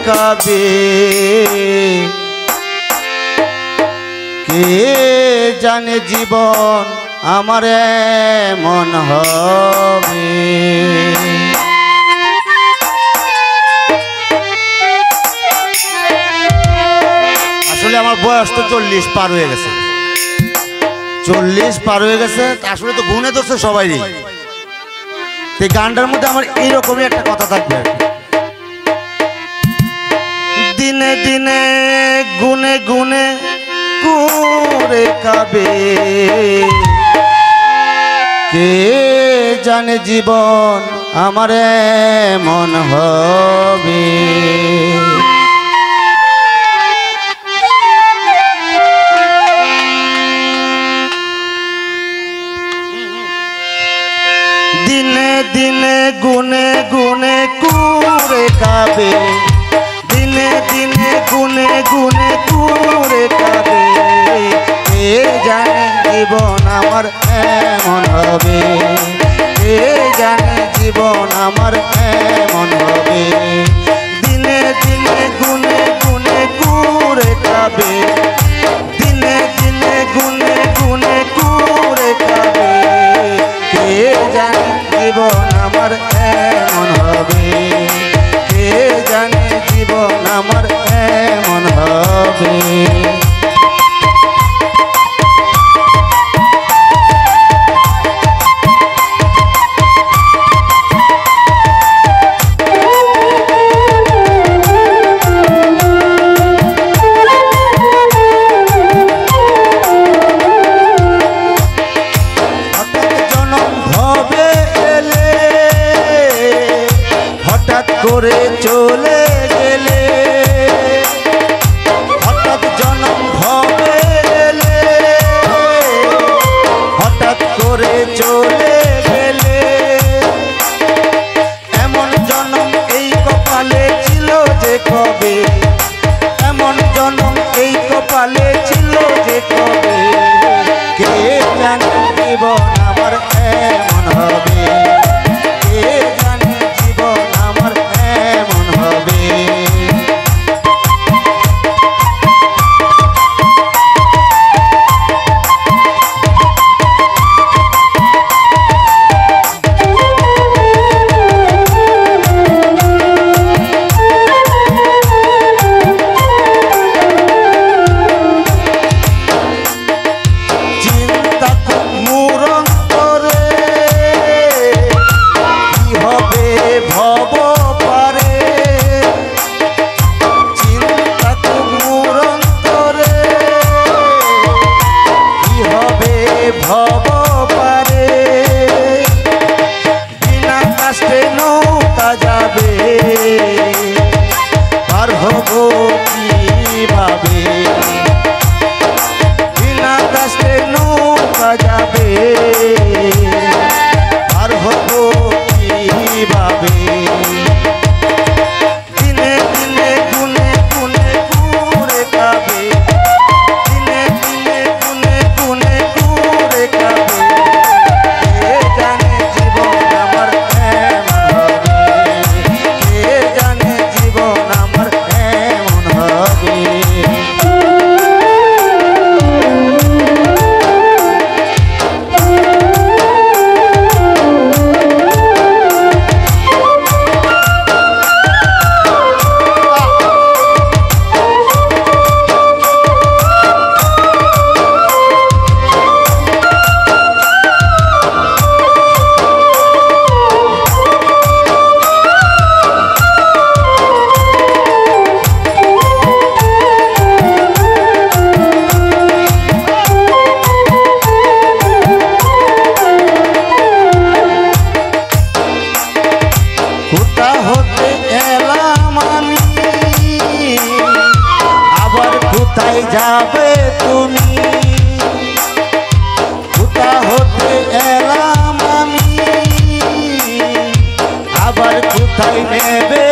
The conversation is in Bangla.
কাবে কে জানে জীবন আমার এমন হবে। আসলে আমার বয়স তো 40 পার হয়ে গেছে, 40 পার হয়ে গেছে। আসলে তো গুনে ধরছে সবাইরই। এই গানটার মধ্যে আমার এইরকমই একটা কথা থাকবে। দিনে দিনে গুনে গুনে কুরে কাবে কে জানে জীবন আমার এমন হবে। দিনে দিনে গুনে গুনে কুরে কাবে, দিনে দিনে গুনে গুনে কুরে কাবে কে জানে জীবন আমার এমন হবে, কে জানে জীবন আমার এমন হবে। দিনে দিনে গুনে গুনে কুরে কাবে, দিনে দিনে গুনে গুনে কুরে কাবে কে জানে জীবন আমার এমন হবে, কে জানে জীবন আমার এমন হবে। করে চলে গেলে হঠাৎ জনম হবে এলে, হঠাৎ করে চলে গেলে এমন জনম এই কপালে ছিল যে কবে, এমন জনম এই কপালে ছিল যে কবে কে জানে জীবন আমার এমন হবে, কে জানে জীবন আমার এমন হবে। চিন্তা মোর অন্তরে কি হবে ভব পারে, চিন্তা মোর অন্তরে কি হবে ভব পারে। বিনা কষ্টে নৌকা যাবে পার হব কিভাবে, বিনা কষ্টে নৌকা যাবে পার হব কিভাবে। দিনে দিনে গুনে গুনে কুরে কাবে, দিনে দিনে গুনে গুনে কুরে কাবে কে জানে জীবন আমার এমন হবে, কে জানে জীবন আমার এমন হবে। কোথা হতে এলাম আমি আবার কোথায় যাবে তুমি, কোথা হতে এলাম আমি আবার কোথায় নেবে